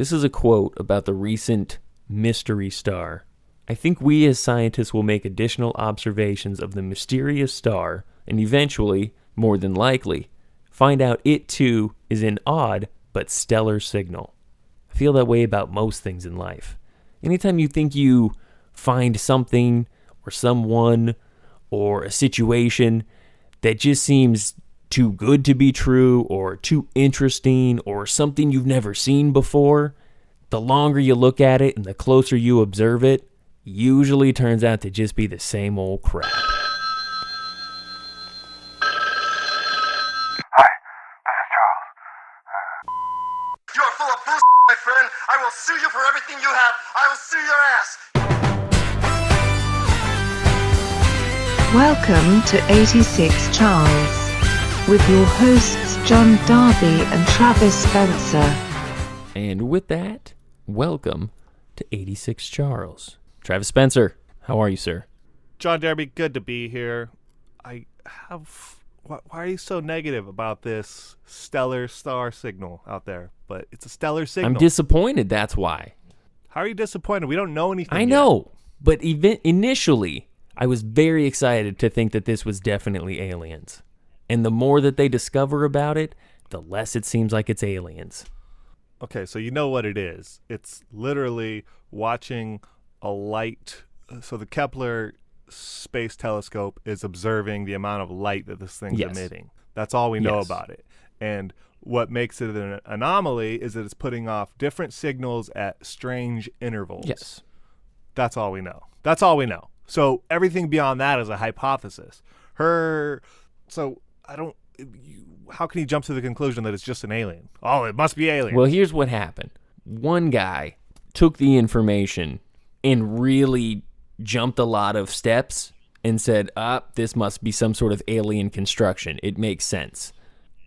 This is a quote about the recent mystery star. I think we as scientists will make additional observations of the mysterious star and eventually, more than likely, find out it too is an odd but stellar signal. I feel that way about most things in life. Anytime you think you find something or someone or a situation that just seems too good to be true or too interesting or something you've never seen before, the longer you look at it and the closer you observe it, usually turns out to just be the same old crap. Hi, this is Charles. You are full of bullshit, my friend. I will sue you for everything you have. I will sue your ass. Welcome to 86 Charles, with your hosts John Darby and Travis Spencer. And with that, welcome to 86 Charles. Travis Spencer, how are you, sir? John Darby, good to be here. Why are you so negative about this stellar star signal out there? But it's a stellar signal. I'm disappointed, that's why. How are you disappointed? We don't know anything I know, but initially, I was very excited to think that this was definitely aliens. And the more that they discover about it, the less it seems like it's aliens. Okay, so you know what it is. It's literally watching a light. So the Kepler Space Telescope is observing the amount of light that this thing's emitting. That's all we know about it. And what makes it an anomaly is that it's putting off different signals at strange intervals. Yes. That's all we know. That's all we know. So everything beyond that is a hypothesis. How can you jump to the conclusion that it's just an alien? Oh, it must be alien. Well, here's what happened. One guy took the information and really jumped a lot of steps and said, this must be some sort of alien construction. It makes sense.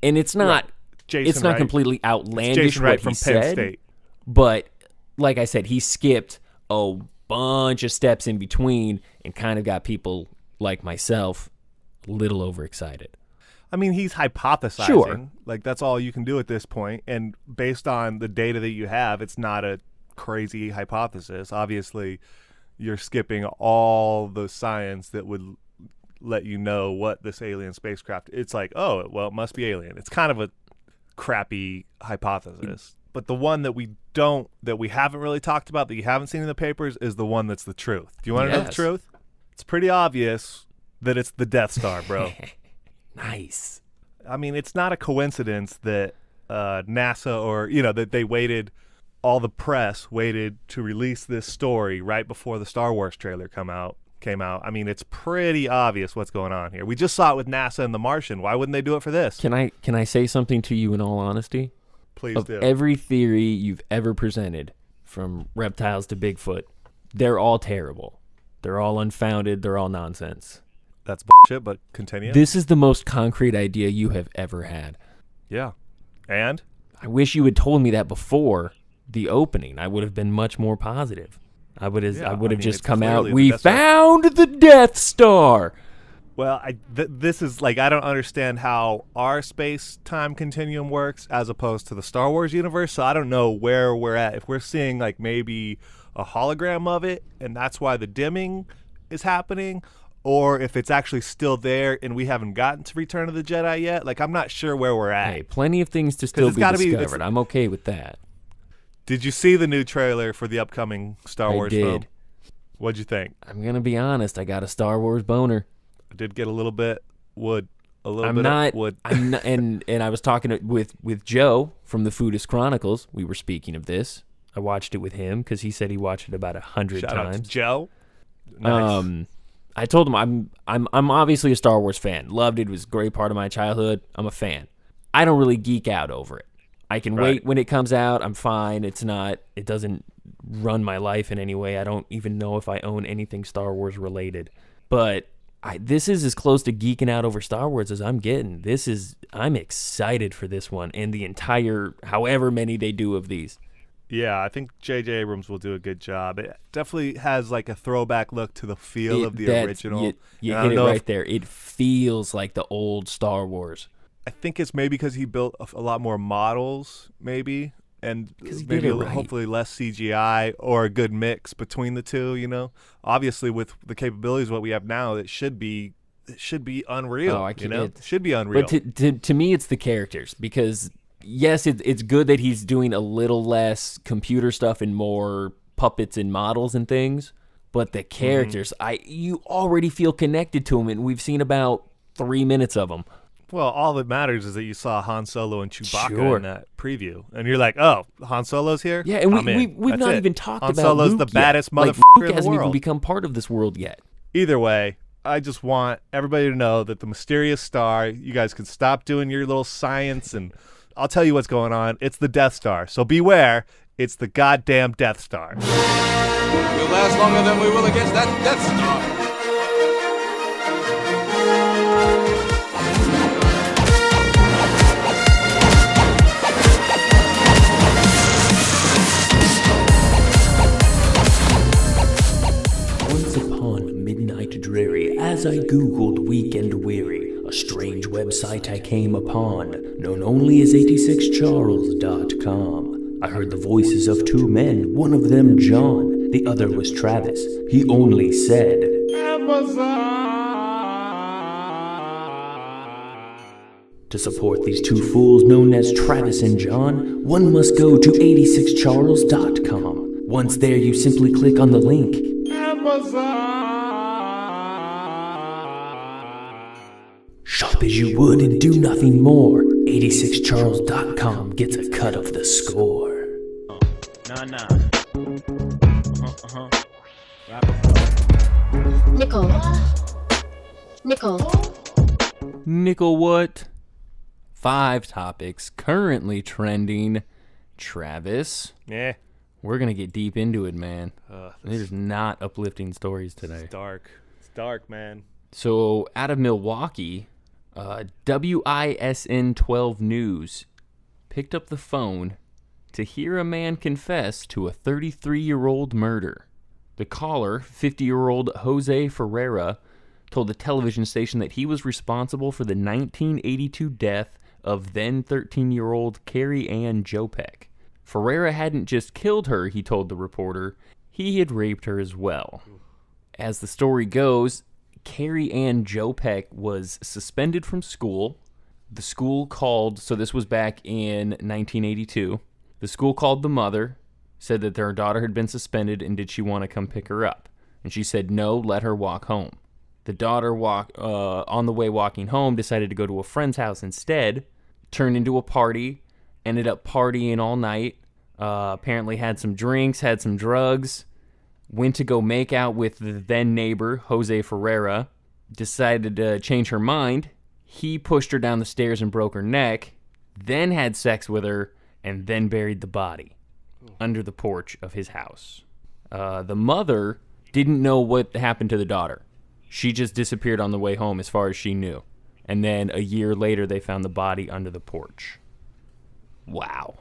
And it's not completely outlandish Jason Wright what he from Penn said, State. but like I said, he skipped a bunch of steps in between and kind of got people like myself a little overexcited. I mean, he's hypothesizing. Sure. Like, that's all you can do at this point. And based on the data that you have, it's not a crazy hypothesis. Obviously, you're skipping all the science that would let you know what this alien spacecraft. It's like, oh, well, it must be alien. It's kind of a crappy hypothesis. But the one that we haven't really talked about, that you haven't seen in the papers, is the one that's the truth. Do you want to know the truth? It's pretty obvious that it's the Death Star, bro. Nice. I mean, it's not a coincidence that NASA or, that they waited, all the press waited to release this story right before the Star Wars trailer came out. I mean, it's pretty obvious what's going on here. We just saw it with NASA and The Martian. Why wouldn't they do it for this? Can I say something to you in all honesty? Please do. Every theory you've ever presented, from reptiles to Bigfoot, they're all terrible. They're all unfounded. They're all nonsense. That's bullshit, but continue. This is the most concrete idea you have ever had. Yeah. And? I wish you had told me that before the opening. I would have been much more positive. I would have just come out, we found the Death Star. Well, this is like, I don't understand how our space-time continuum works as opposed to the Star Wars universe, so I don't know where we're at. If we're seeing like maybe a hologram of it, and that's why the dimming is happening, or if it's actually still there and we haven't gotten to Return of the Jedi yet. Like, I'm not sure where we're at. Hey, plenty of things to still be discovered. I'm okay with that. Did you see the new trailer for the upcoming Star Wars film? I did. What'd you think? I'm going to be honest. I got a Star Wars boner. I did get a little bit wood. And I was talking with Joe from the Foodist Chronicles. We were speaking of this. I watched it with him because he said he watched it about 100 times. Shout out to Joe. Nice. I told him I'm obviously a Star Wars fan. Loved it. It was a great part of my childhood. I'm a fan. I don't really geek out over it. I can wait when it comes out. I'm fine. It doesn't run my life in any way. I don't even know if I own anything Star Wars related. But this is as close to geeking out over Star Wars as I'm getting. I'm excited for this one and the entire, however many they do of these. Yeah, I think J.J. Abrams will do a good job. It definitely has like a throwback look to the feel of the original. You hit it right there. It feels like the old Star Wars. I think it's maybe because he built a lot more models, maybe, and 'Cause he maybe did it right. hopefully less CGI or a good mix between the two. Obviously with the capabilities what we have now, it should be unreal. Oh, I can't. It should be unreal. But to me, it's the characters, because yes, it's good that he's doing a little less computer stuff and more puppets and models and things. But the characters, you already feel connected to them, and we've seen about 3 minutes of them. Well, all that matters is that you saw Han Solo and Chewbacca Sure. in that preview, and you're like, "Oh, Han Solo's here." Yeah, and I'm in. we've That's not it. even talked Han about Solo's Luke the baddest yet. Like, motherfucker Luke in the hasn't even world. become part of this world yet. Either way, I just want everybody to know that the mysterious star. You guys can stop doing your little science, and I'll tell you what's going on. It's the Death Star. So beware. It's the goddamn Death Star. We'll last longer than we will against that Death Star. Once upon a midnight dreary, as I googled weekend weary, a strange website I came upon, known only as 86charles.com. I heard the voices of two men, one of them John, the other was Travis. He only said, to support these two fools known as Travis and John, one must go to 86charles.com. Once there, you simply click on the link. Shop as you would and do nothing more. 86charles.com gets a cut of the score. Nickel what? 5 topics currently trending. Travis, Yeah. we're going to get deep into it, man. There's not uplifting stories today. It's dark. It's dark, man. So, out of Milwaukee, WISN 12 News picked up the phone to hear a man confess to a 33-year-old murder. The caller, 50-year-old Jose Ferreira, told the television station that he was responsible for the 1982 death of then 13-year-old Carrie Ann Jopek. Ferreira hadn't just killed her, he told the reporter, he had raped her as well. As the story goes, Carrie Ann Jopek was suspended from school. The school called, so this was back in 1982. The school called the mother, said that their daughter had been suspended and did she want to come pick her up. And she said no, let her walk home. The daughter, on the way walking home, decided to go to a friend's house instead, turned into a party, ended up partying all night, apparently had some drinks, had some drugs, went to go make out with the then neighbor, Jose Ferreira, decided to change her mind. He pushed her down the stairs and broke her neck, then had sex with her, and then buried the body under the porch of his house. The mother didn't know what happened to the daughter. She just disappeared on the way home as far as she knew. And then a year later, they found the body under the porch. Wow.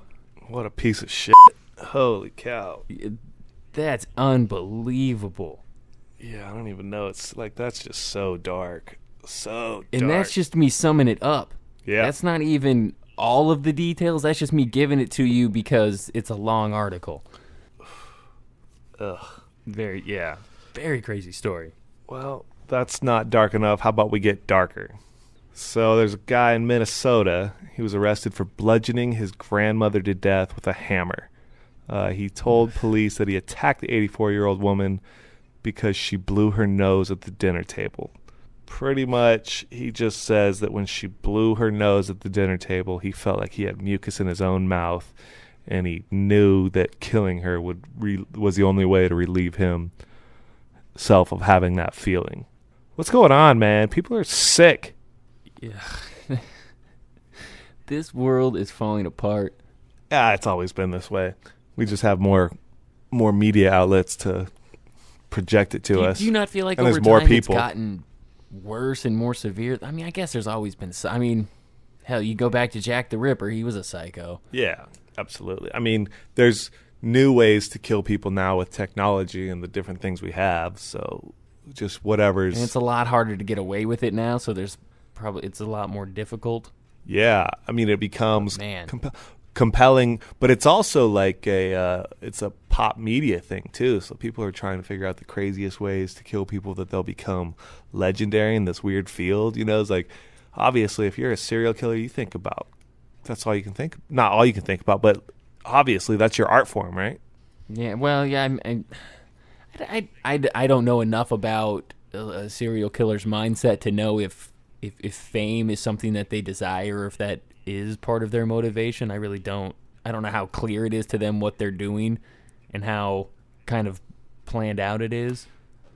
What a piece of shit. Holy cow. That's unbelievable. Yeah, I don't even know. It's like, that's just so dark. So dark. And that's just me summing it up. Yeah. That's not even all of the details. That's just me giving it to you because it's a long article. Ugh. Very crazy story. Well, that's not dark enough. How about we get darker? So there's a guy in Minnesota. He was arrested for bludgeoning his grandmother to death with a hammer. He told police that he attacked the 84-year-old woman because she blew her nose at the dinner table. Pretty much, he just says that when she blew her nose at the dinner table, he felt like he had mucus in his own mouth, and he knew that killing her was the only way to relieve himself of having that feeling. What's going on, man? People are sick. Yeah. This world is falling apart. It's always been this way. We just have more media outlets to project it to us. Do you not feel like and over there's more time people. It's gotten worse and more severe? I mean, I guess there's always been... I mean, hell, you go back to Jack the Ripper. He was a psycho. Yeah, absolutely. I mean, there's new ways to kill people now with technology and the different things we have. So just whatever's... And it's a lot harder to get away with it now, so it's a lot more difficult. Yeah, I mean, it becomes... Man. compelling, but it's also like it's a pop media thing too. So people are trying to figure out the craziest ways to kill people that they'll become legendary in this weird field. You know, it's like obviously if you're a serial killer, you think about that's all you can think. Not all you can think about, but obviously that's your art form, right? Yeah. Well, yeah. I don't know enough about a serial killer's mindset to know if fame is something that they desire or if that is part of their motivation. I really don't. I don't know how clear it is to them what they're doing and how kind of planned out it is.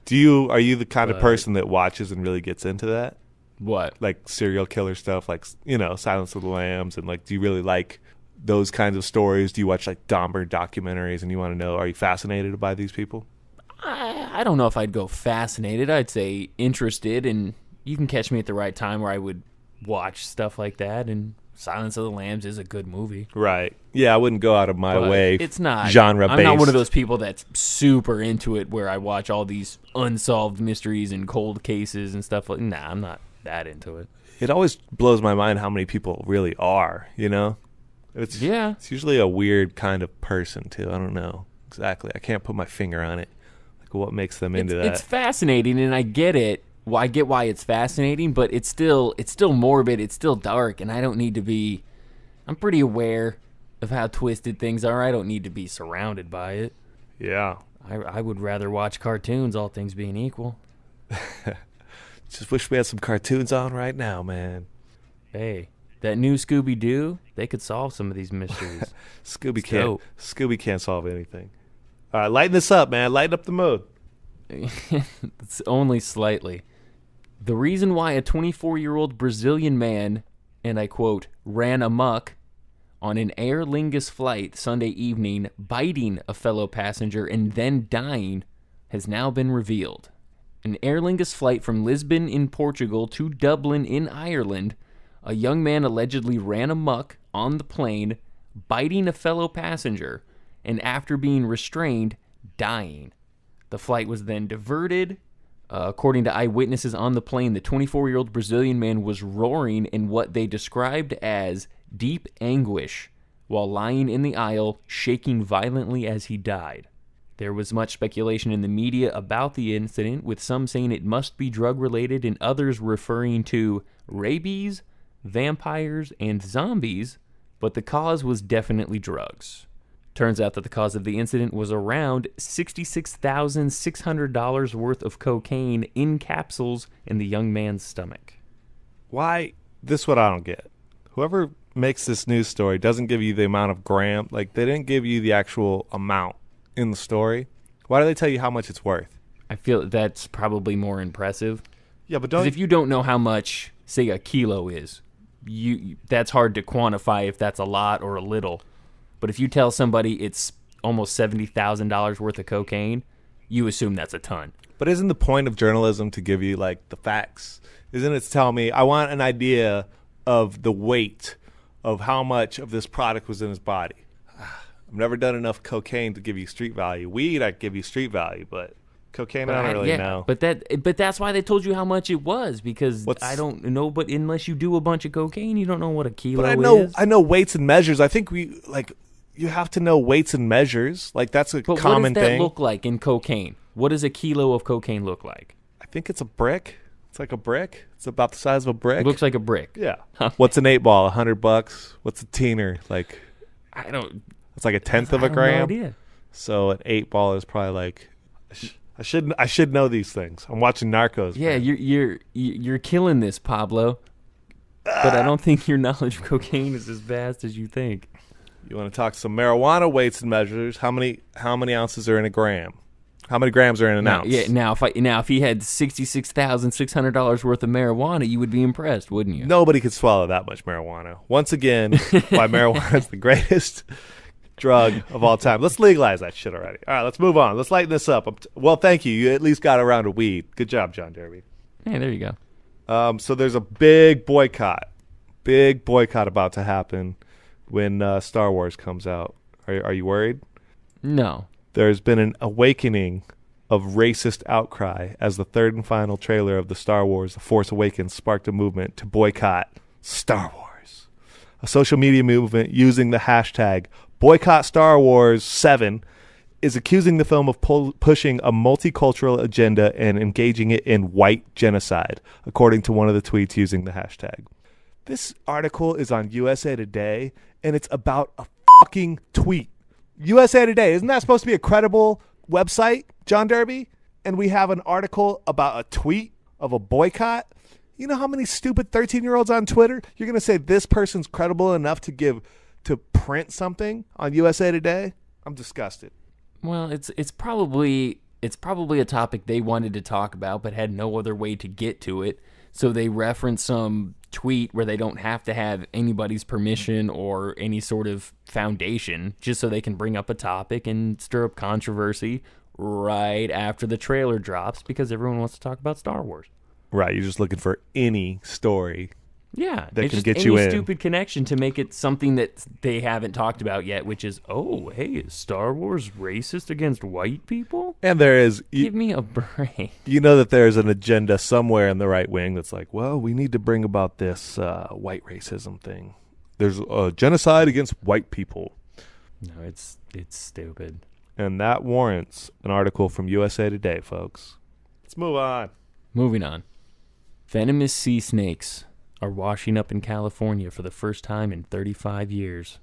Are you the kind of person that watches and really gets into that? What? Like serial killer stuff, like, you know, Silence of the Lambs, and like, do you really like those kinds of stories? Do you watch like Dahmer documentaries and you want to know, are you fascinated by these people? I don't know if I'd go fascinated. I'd say interested, and you can catch me at the right time where I would watch stuff like that, and Silence of the Lambs is a good movie. Right. Yeah, I wouldn't go out of my way. It's not genre-based. I'm not one of those people that's super into it where I watch all these unsolved mysteries and cold cases and stuff like. Nah, I'm not that into it. It always blows my mind how many people really are, you know? It's usually a weird kind of person, too. I don't know exactly. I can't put my finger on it. Like, what makes them into that? It's fascinating, and I get it. Well, I get why it's fascinating, but it's still morbid. It's still dark, and I don't need to be. I'm pretty aware of how twisted things are. I don't need to be surrounded by it. Yeah. I would rather watch cartoons, all things being equal. Just wish we had some cartoons on right now, man. Hey, that new Scooby-Doo, they could solve some of these mysteries. Scooby can't solve anything. All right, lighten this up, man. Lighten up the mood. It's only slightly. The reason why a 24-year-old Brazilian man, and I quote, ran amok on an Aer Lingus flight Sunday evening, biting a fellow passenger and then dying, has now been revealed. An Aer Lingus flight from Lisbon in Portugal to Dublin in Ireland, a young man allegedly ran amok on the plane, biting a fellow passenger, and after being restrained, dying. The flight was then diverted. According to eyewitnesses on the plane, the 24-year-old Brazilian man was roaring in what they described as deep anguish while lying in the aisle, shaking violently as he died. There was much speculation in the media about the incident, with some saying it must be drug-related and others referring to rabies, vampires, and zombies, but the cause was definitely drugs. Turns out that the cause of the incident was around $66,600 worth of cocaine in capsules in the young man's stomach. Why? This is what I don't get. Whoever makes this news story doesn't give you the amount of gram. Like, they didn't give you the actual amount in the story. Why do they tell you how much it's worth? I feel that's probably more impressive. Yeah, but if you don't know how much, say, a kilo is, that's hard to quantify if that's a lot or a little. But if you tell somebody it's almost $70,000 worth of cocaine, you assume that's a ton. But isn't the point of journalism to give you, like, the facts? Isn't it to tell me, I want an idea of the weight of how much of this product was in his body? I've never done enough cocaine to give you street value. Weed, I give you street value, but cocaine, I don't really know. But that's why they told you how much it was, because I don't know. But unless you do a bunch of cocaine, you don't know what a kilo is. I know weights and measures. I think you have to know weights and measures. Like, that's a common thing. What does that look like in cocaine? What does a kilo of cocaine look like? I think it's a brick. It's like a brick. It's about the size of a brick. It looks like a brick. Yeah. What's an 8-ball? $100. What's a teener? Like, I don't. It's like a tenth of a gram. No idea. So an 8-ball is probably like. I should know these things. I'm watching Narcos. Yeah, man. You're killing this, Pablo. But I don't think your knowledge of cocaine is as vast as you think. You want to talk some marijuana weights and measures? How many ounces are in a gram? How many grams are in an ounce? Yeah. Now, if he had $66,600 worth of marijuana, you would be impressed, wouldn't you? Nobody could swallow that much marijuana. Once again, why marijuana is the greatest drug of all time. Let's legalize that shit already. All right, let's move on. Let's lighten this up. Well, thank you. You at least got around to weed. Good job, John Derby. Hey, there you go. So there's a big boycott about to happen when Star Wars comes out. Are you worried? No. There's been an awakening of racist outcry as the third and final trailer of the Star Wars The Force Awakens sparked a movement to boycott Star Wars. a social media movement using the hashtag Boycott Star Wars 7, is accusing the film of pushing a multicultural agenda and engaging it in white genocide, according to one of the tweets using the hashtag. This article is on USA Today, and it's about a fucking tweet. USA Today, isn't that supposed to be a credible website, John Derby? And we have an article about a tweet of a boycott? You know how many stupid 13-year-olds on Twitter? You're going to say this person's credible enough to print something on USA Today? I'm disgusted. Well, it's probably a topic they wanted to talk about but had no other way to get to it. So they reference some tweet where they don't have to have anybody's permission or any sort of foundation, just so they can bring up a topic and stir up controversy right after the trailer drops because everyone wants to talk about Star Wars. Right, you're just looking for any story. Yeah, that it's can just get you any in. Stupid connection to make it something that they haven't talked about yet, which is, oh, hey, is Star Wars racist against white people? And there is... Give me a break. You know that there's an agenda somewhere in the right wing that's like, well, we need to bring about this white racism thing. There's a genocide against white people. No, it's stupid. And that warrants an article from USA Today, folks. Let's move on. Moving on. Venomous sea snakes are washing up in California for the first time in 35 years.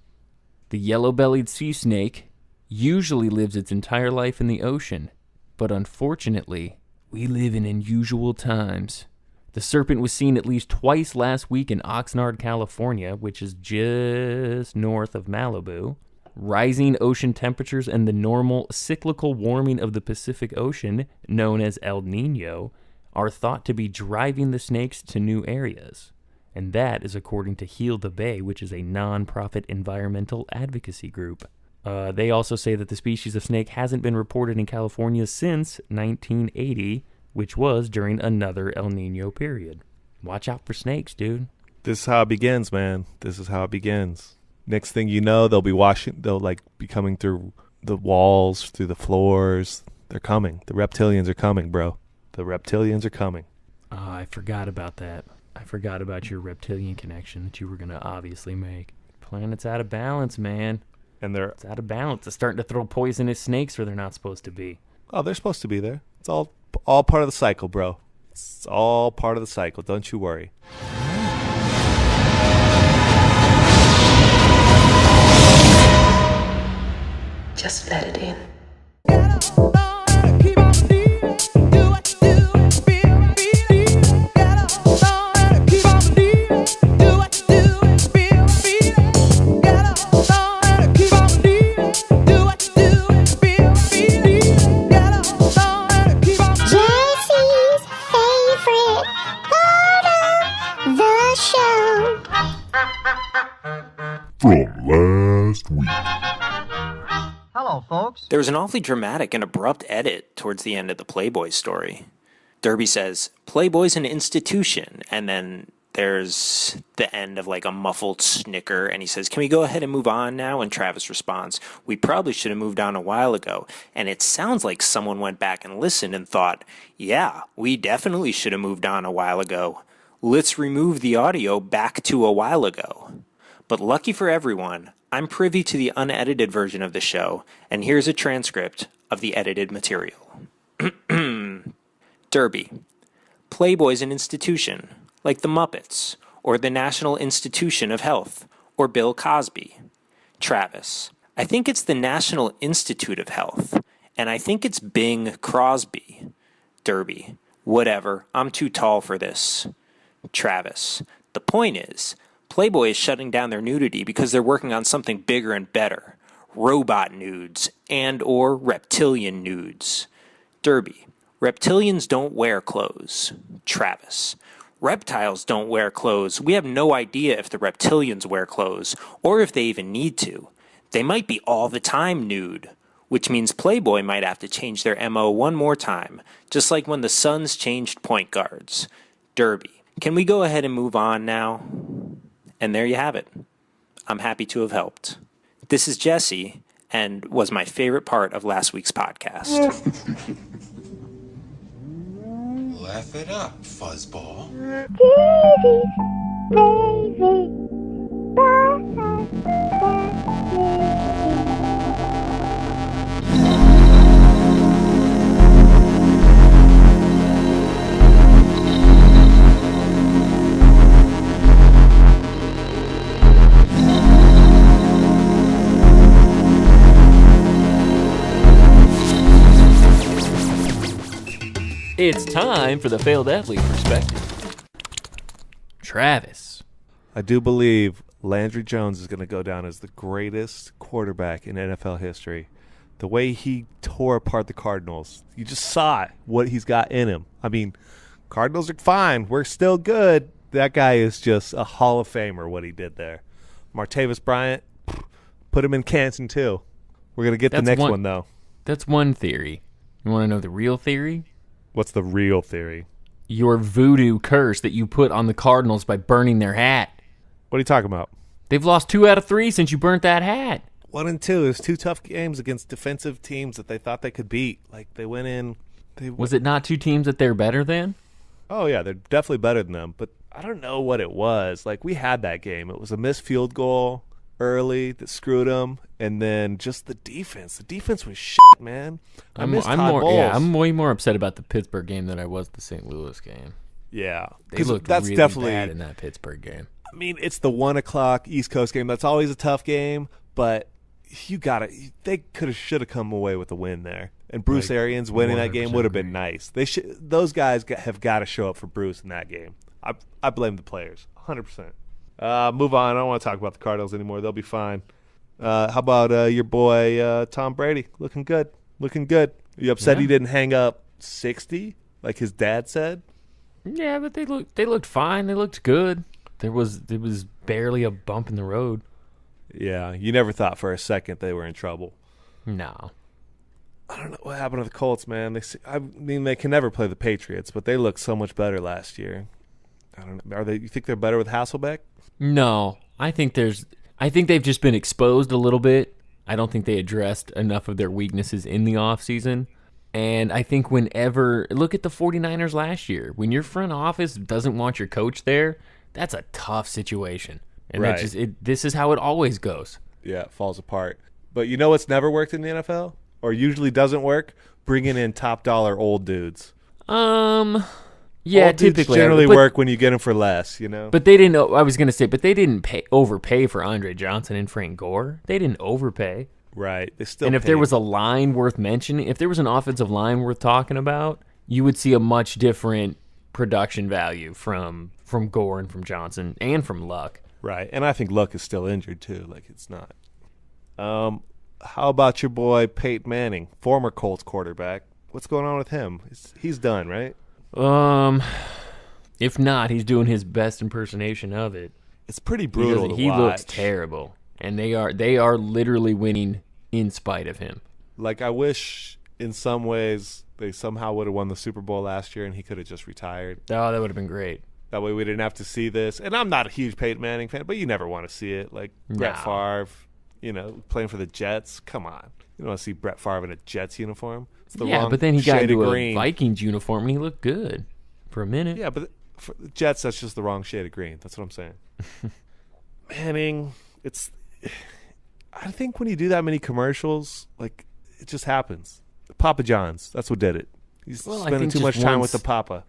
The yellow-bellied sea snake usually lives its entire life in the ocean, but unfortunately, we live in unusual times. The serpent was seen at least twice last week in Oxnard, California, which is just north of Malibu. Rising ocean temperatures and the normal cyclical warming of the Pacific Ocean, known as El Nino, are thought to be driving the snakes to new areas. And that is according to Heal the Bay, which is a non-profit environmental advocacy group. They also say that the species of snake hasn't been reported in California since 1980, which was during another El Nino period. Watch out for snakes, dude. This is how it begins, man. This is how it begins. Next thing you know, they'll be coming through the walls, through the floors. They're coming. The reptilians are coming, bro. The reptilians are coming. Oh, I forgot about that. I forgot about your reptilian connection that you were going to obviously make. Planet's out of balance, man. And it's out of balance. It's starting to throw poisonous snakes where they're not supposed to be. Oh, they're supposed to be there. It's all part of the cycle, bro. It's all part of the cycle. Don't you worry. Just let it in. There was an awfully dramatic and abrupt edit towards the end of the Playboy story. Derby says, Playboy's an institution, and then there's the end of like a muffled snicker, and he says, can we go ahead and move on now? And Travis responds, we probably should have moved on a while ago. And it sounds like someone went back and listened and thought, yeah, we definitely should have moved on a while ago. Let's remove the audio back to a while ago. But lucky for everyone, I'm privy to the unedited version of the show, and here's a transcript of the edited material. Derby. Playboy's an institution, like the Muppets, or the National Institution of Health, or Bill Cosby. Travis. I think it's the National Institute of Health, and I think it's Bing Crosby. Derby. Whatever, I'm too tall for this. Travis. The point is, Playboy is shutting down their nudity because they're working on something bigger and better. Robot nudes and or reptilian nudes. Derby. Reptilians don't wear clothes. Travis. Reptiles don't wear clothes. We have no idea if the reptilians wear clothes or if they even need to. They might be all the time nude, which means Playboy might have to change their MO one more time, just like when the Suns changed point guards. Derby. Can we go ahead and move on now? And there you have it. I'm happy to have helped. This is Jesse, and was my favorite part of last week's podcast. Laugh it up, fuzzball. It's time for the failed athlete perspective. Travis. I do believe Landry Jones is going to go down as the greatest quarterback in NFL history. The way he tore apart the Cardinals, you just saw what he's got in him. I mean, Cardinals are fine. We're still good. That guy is just a Hall of Famer, what he did there. Martavis Bryant, put him in Canton, too. We're going to get the next one, though. That's one theory. You want to know the real theory? What's the real theory? Your voodoo curse that you put on the Cardinals by burning their hat. What are you talking about? They've lost 2 out of 3 since you burnt that hat. 1 and 2. It was 2 tough games against defensive teams that they thought they could beat. Like, they went in. Was it not 2 teams that they're better than? Oh, yeah, they're definitely better than them. But I don't know what it was. Like, we had that game. It was a missed field goal early that screwed them. And then just the defense. The defense was shit, man. I miss Todd Bowles. Yeah, I'm way more upset about the Pittsburgh game than I was the St. Louis game. Yeah. They looked that's really definitely bad in that Pittsburgh game. I mean, it's the 1 o'clock East Coast game. That's always a tough game. But you got to – they should have come away with a win there. And Bruce Arians winning that game would have been nice. Those guys have got to show up for Bruce in that game. I blame the players, 100%. Move on. I don't want to talk about the Cardinals anymore. They'll be fine. How about your boy Tom Brady? Looking good. Looking good. Are you upset he didn't hang up 60 like his dad said? Yeah, but they looked fine. They looked good. There was barely a bump in the road. Yeah, you never thought for a second they were in trouble. No. I don't know what happened to the Colts, man. They can never play the Patriots, but they looked so much better last year. I don't know. You think they're better with Hasselbeck? No, I think they've just been exposed a little bit. I don't think they addressed enough of their weaknesses in the offseason. And I think look at the 49ers last year. When your front office doesn't want your coach there, that's a tough situation. And this is how it always goes. Yeah, it falls apart. But you know what's never worked in the NFL? Or usually doesn't work? Bringing in top dollar old dudes. Yeah, old dudes typically generally work when you get them for less, you know. But they didn't. I was gonna say, but they didn't overpay for Andre Johnson and Frank Gore. They didn't overpay. Right. They still. And if there was a line worth mentioning, if there was an offensive line worth talking about, you would see a much different production value from Gore and from Johnson and from Luck. Right. And I think Luck is still injured too. Like, it's not. How about your boy Peyton Manning, former Colts quarterback? What's going on with him? He's done, right? If not, he's doing his best impersonation of it. It's pretty brutal to he watch. Looks terrible, and they are literally winning in spite of him. Like, I wish in some ways they somehow would have won the Super Bowl last year and he could have just retired. Oh, that would have been great. That way we didn't have to see this. And I'm not a huge Peyton Manning fan, but you never want to see it. Like Brett Favre, playing for the Jets. Come on. You don't want to see Brett Favre in a Jets uniform. It's the wrong but then he got shade into of a green. Vikings uniform and he looked good for a minute. Yeah, but for the Jets, that's just the wrong shade of green. That's what I'm saying. Manning, I think when you do that many commercials, like, it just happens. Papa John's, that's what did it. He's spending too much time with the Papa.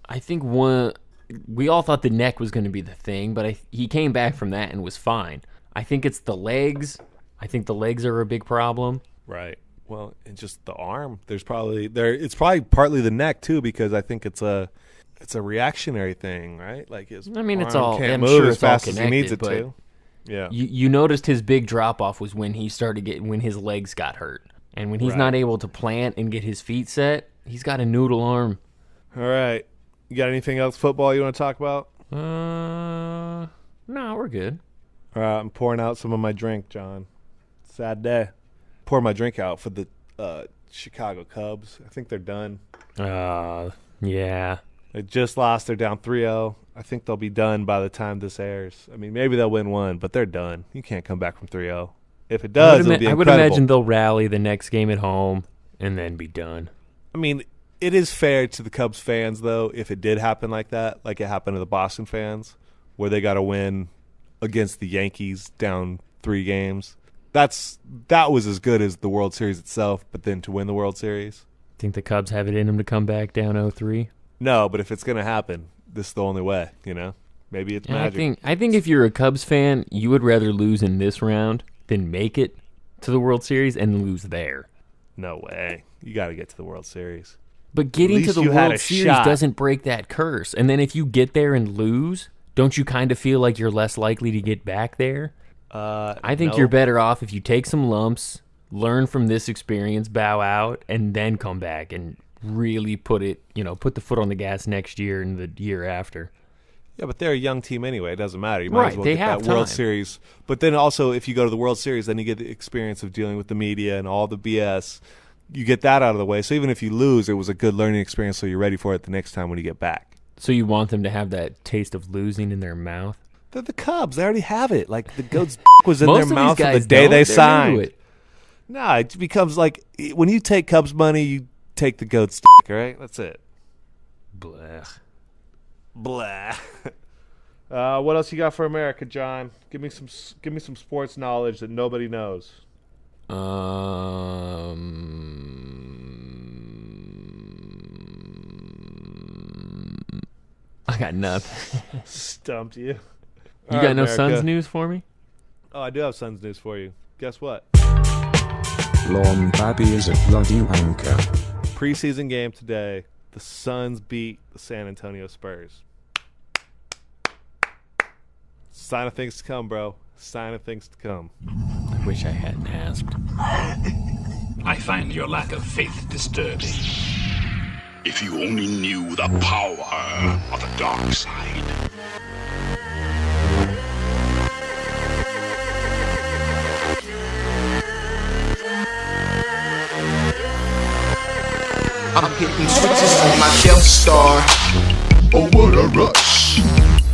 I think we all thought the neck was going to be the thing, but he came back from that and was fine. I think it's the legs. I think the legs are a big problem. Right. Well, and just the arm. It's probably partly the neck too, because I think it's a reactionary thing, right? Like his arm can't move as fast as he needs it to. Yeah. You noticed his big drop off was when when his legs got hurt. And when he's not able to plant and get his feet set, he's got a noodle arm. All right. You got anything else football you want to talk about? No, we're good. All right, I'm pouring out some of my drink, John. Sad day. Pour my drink out for the Chicago Cubs. I think they're done. Yeah. They just lost. They're down 3-0. I think they'll be done by the time this airs. I mean, maybe they'll win one, but they're done. You can't come back from 3-0. If it does, it'll be incredible. I would imagine they'll rally the next game at home and then be done. I mean, it is fair to the Cubs fans, though, if it did happen like that, like it happened to the Boston fans, where they got to win against the Yankees down 3 games. That was as good as the World Series itself, but then to win the World Series. Think the Cubs have it in them to come back down 0-3? No, but if it's going to happen, this is the only way, you know? Maybe it's magic. I think if you're a Cubs fan, you would rather lose in this round than make it to the World Series and lose there. No way. You got to get to the World Series. But getting to the you had World a Series shot. doesn't break that curse. And then if you get there and lose, don't you kind of feel like you're less likely to get back there? I think you're better off if you take some lumps, learn from this experience, bow out, and then come back and really put the foot on the gas next year and the year after. Yeah, but they're a young team anyway. It doesn't matter. You might as well they get have that World time. Series. But then also, if you go to the World Series, then you get the experience of dealing with the media and all the BS. You get that out of the way. So even if you lose, it was a good learning experience, so you're ready for it the next time when you get back. So you want them to have that taste of losing in their mouth? They're the Cubs. They already have it. Like, the goat's was in Most their of these mouth from the guys day don't. they They're signed. into it. No, it becomes like, when you take Cubs money, you take the goat's all right? That's it. Blah. Blah. What else you got for America, John? Give me some sports knowledge that nobody knows. I got nothing. Stumped you. You All got right, no America. Suns news for me? Oh, I do have Suns news for you. Guess what? Lon Babby is a bloody wanker. Preseason game today. The Suns beat the San Antonio Spurs. Sign of things to come, bro. Sign of things to come. I wish I hadn't asked. I find your lack of faith disturbing. If you only knew the power of the dark side. I'm hitting switches on my Death Star. Oh, what a rush.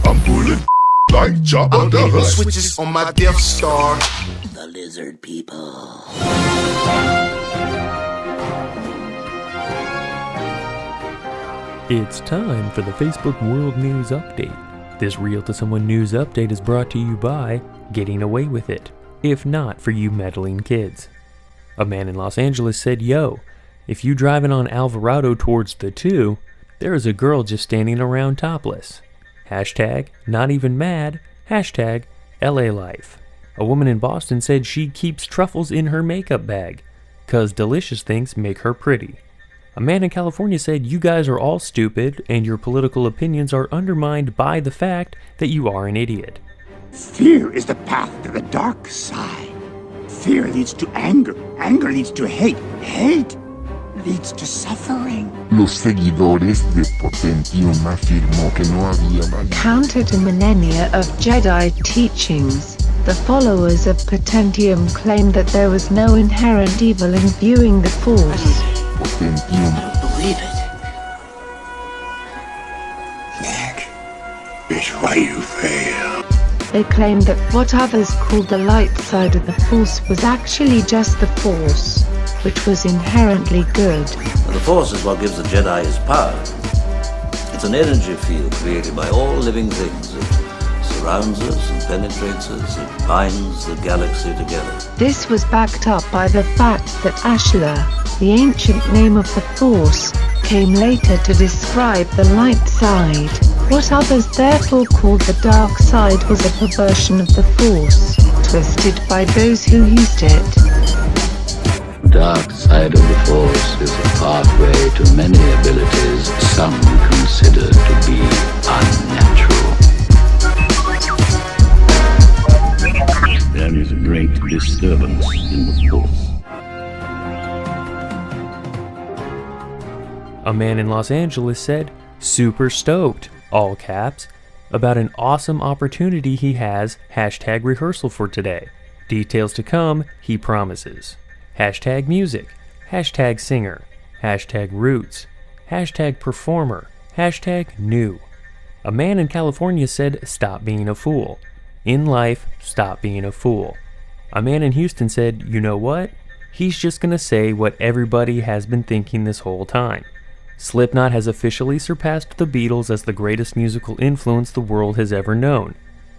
I'm pulling like Jabba I'm the hitting Hutt. switches on my Death Star. The lizard people. It's time for the Facebook World News Update. This Real to Someone news update is brought to you by Getting Away With It, if not for you meddling kids. A man in Los Angeles said, "Yo, if you driving on Alvarado towards the 2, there is a girl just standing around topless. Hashtag not even mad, hashtag LA life." A woman in Boston said she keeps truffles in her makeup bag, 'cause delicious things make her pretty. A man in California said, "You guys are all stupid, and your political opinions are undermined by the fact that you are an idiot." Fear is the path to the dark side. Fear leads to anger. Anger leads to hate. Hate leads to suffering. Los seguidores de Potentium afirmó que no había maldad. Counter to millennia of Jedi teachings, the followers of Potentium claim that there was no inherent evil in viewing the Force. Potentium. I don't believe it. Nick, it's why you fail. They claim that what others called the light side of the Force was actually just the Force, which was inherently good. The Force is what gives the Jedi his power. It's an energy field created by all living things. It surrounds us and penetrates us. It binds the galaxy together. This was backed up by the fact that Ashla, the ancient name of the Force, came later to describe the light side. What others therefore called the dark side was a perversion of the Force, twisted by those who used it. The dark side of the Force is a pathway to many abilities some consider to be unnatural. There is a great disturbance in the Force. A man in Los Angeles said, "Super stoked," all caps, about an awesome opportunity he has, hashtag rehearsal for today. Details to come, he promises. Hashtag music, hashtag singer, hashtag roots, hashtag performer, hashtag new. A man in California said, "Stop being a fool. In life, stop being a fool." A man in Houston said, "You know what? He's just gonna say what everybody has been thinking this whole time. Slipknot has officially surpassed the Beatles as the greatest musical influence the world has ever known.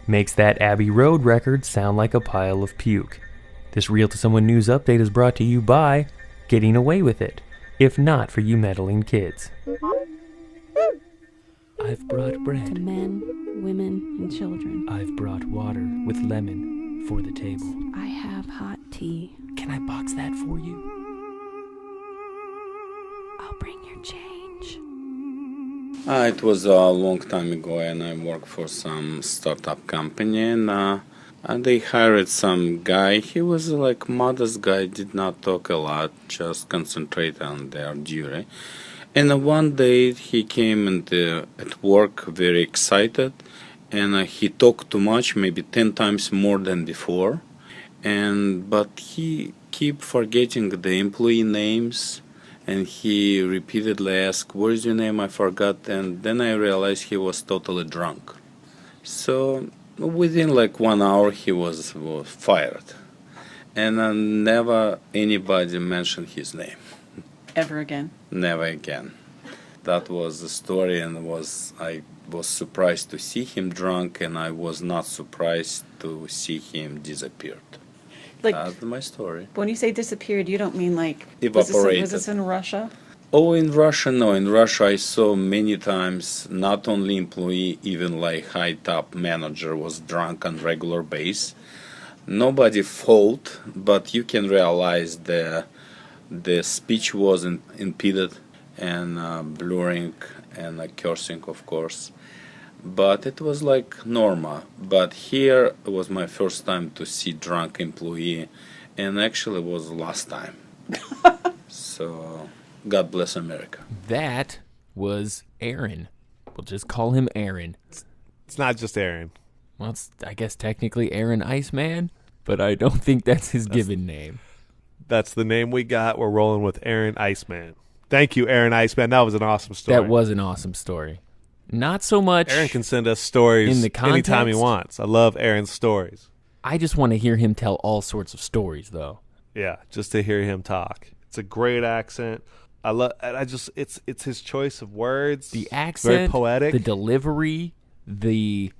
makes that Abbey Road record sound like a pile of puke. This Real to Someone news update is brought to you by Getting Away With It, if not for you meddling kids. I've brought bread. To men, women, and children. I've brought water with lemon for the table. I have hot tea. Can I box that for you? I'll bring your change. It was a long time ago, and I worked for some startup company, and they hired some guy. He was like modest guy, did not talk a lot, just concentrate on their duty. And one day he came at work very excited, and he talked too much, maybe 10 times more than before. But he keep forgetting the employee names, and he repeatedly asked, "What is your name? I forgot." And then I realized he was totally drunk. So within like 1 hour he was fired, and never anybody mentioned his name. Ever again? Never again. That was the story, and I was surprised to see him drunk, and I was not surprised to see him disappeared. That's my story. When you say disappeared, you don't mean like evaporated. Was this in Russia? Oh, in Russia, no. In Russia, I saw many times, not only employee, even like high top manager was drunk on regular basis. Nobody fault, but you can realize the speech was impeded and blurring and cursing, of course. But it was like normal. But here was my first time to see drunk employee, and actually was the last time. So, God bless America. That was Aaron. We'll just call him Aaron. It's not just Aaron. Well, it's, I guess, technically Aaron Iceman, but I don't think that's his given name. That's the name we got. We're rolling with Aaron Iceman. Thank you, Aaron Iceman. That was an awesome story. That was an awesome story. Not so much. Aaron can send us stories in the context. Anytime he wants. I love Aaron's stories. I just want to hear him tell all sorts of stories, though. Yeah, just to hear him talk. It's a great accent. It's his choice of words. The accent, very poetic. The delivery, he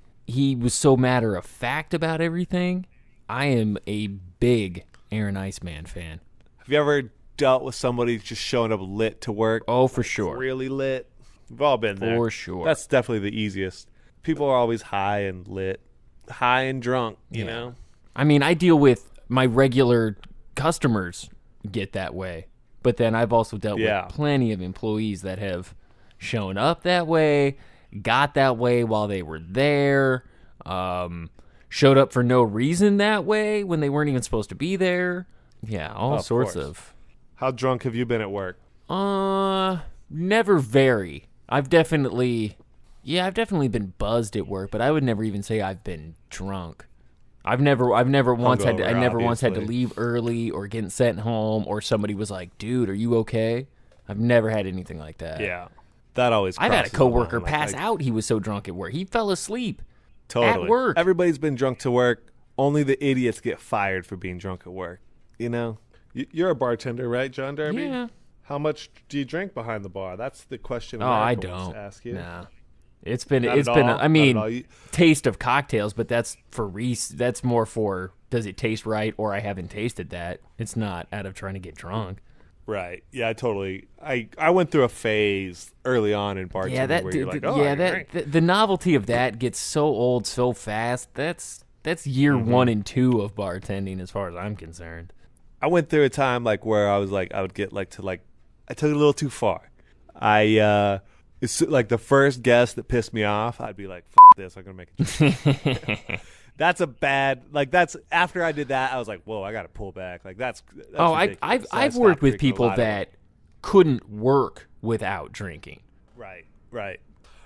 was so matter of fact about everything. I am a big Aaron Iceman fan. Have you ever dealt with somebody just showing up lit to work? Oh, for sure. Really lit. We've all been there. For sure. That's definitely the easiest. People are always high and lit, high and drunk, you know? I mean, I deal with my regular customers get that way. But then I've also dealt with plenty of employees that have shown up that way, got that way while they were there, showed up for no reason that way when they weren't even supposed to be there. Yeah, all sorts of. How drunk have you been at work? Never very. I've definitely been buzzed at work, but I would never even say I've been drunk. I've never once had to leave early or get sent home, or somebody was like, "Dude, are you okay?" I've never had anything like that. Yeah, that always. I've had a coworker pass out. He was so drunk at work, he fell asleep. Totally. At work. Everybody's been drunk to work. Only the idiots get fired for being drunk at work. You know, you're a bartender, right, John Derby? Yeah. How much do you drink behind the bar? That's the question. I wants don't. to ask you. Nah. It's been I mean, taste of cocktails, but that's that's more for, does it taste right, or I haven't tasted that. It's not out of trying to get drunk. Right. Yeah, I went through a phase early on in bartending where you're like, the novelty of that gets so old so fast. That's year 1 and 2 of bartending as far as I'm concerned. I went through a time like where I was like, I would get like to like, I took it a little too far. It's like the first guest that pissed me off, I'd be like, "F this, I'm gonna make a drink." That's a bad. Like that's after I did that, I was like, "Whoa, I gotta pull back." Like that's ridiculous. I've worked with people that couldn't work without drinking. Right. All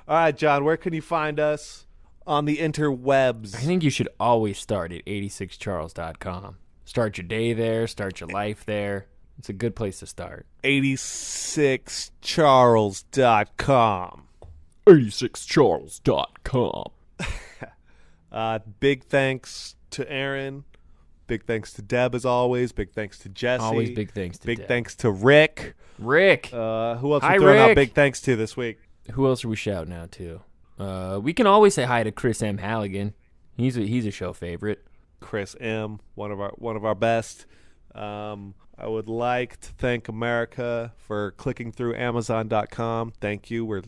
right, John, where can you find us on the interwebs? I think you should always start at 86charles.com. Start your day there. Start your life there. It's a good place to start. 86charles.com. 86charles.com. Big thanks to Aaron. Big thanks to Deb, as always. Big thanks to Jesse. Always big thanks to Big Deb. thanks to Rick. Who else Hi, are we throwing out big thanks to this week? Who else are we shouting out to? We can always say hi to Chris M. Halligan. He's a show favorite. Chris M, one of our best. I would like to thank America for clicking through Amazon.com. Thank you.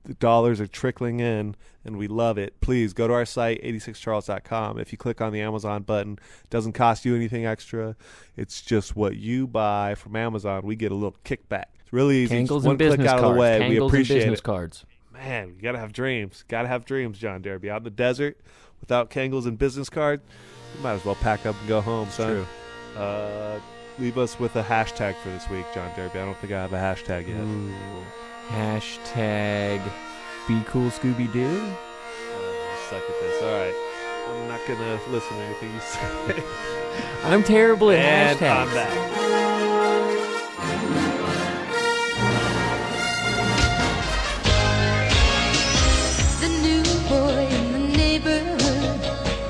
The dollars are trickling in, and we love it. Please go to our site, 86charles.com. If you click on the Amazon button, it doesn't cost you anything extra. It's just what you buy from Amazon. We get a little kickback. It's really easy. Kangles just one and click business out cards. of the way. Kangles We appreciate and business it. cards. Man, you gotta have dreams. Gotta have dreams, John Derby. Out in the desert, without Kangles and business card, you might as well pack up and go home, son. True. Leave us with a hashtag for this week, John Derby. I don't think I have a hashtag yet. Ooh. Hashtag Be Cool Scooby Doo. Suck at this. All right. I'm not going to listen to anything you say. I'm terrible at and hashtags. I'm back. The new boy in the neighborhood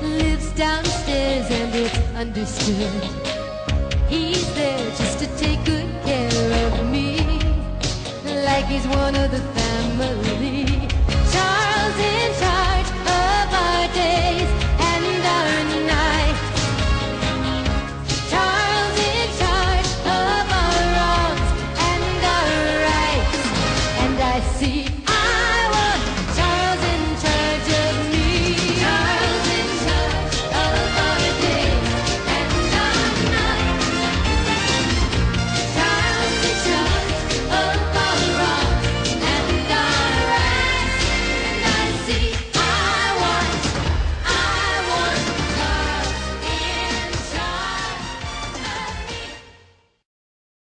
lives downstairs and it's understood. He's there just to take good care of me, like he's one of the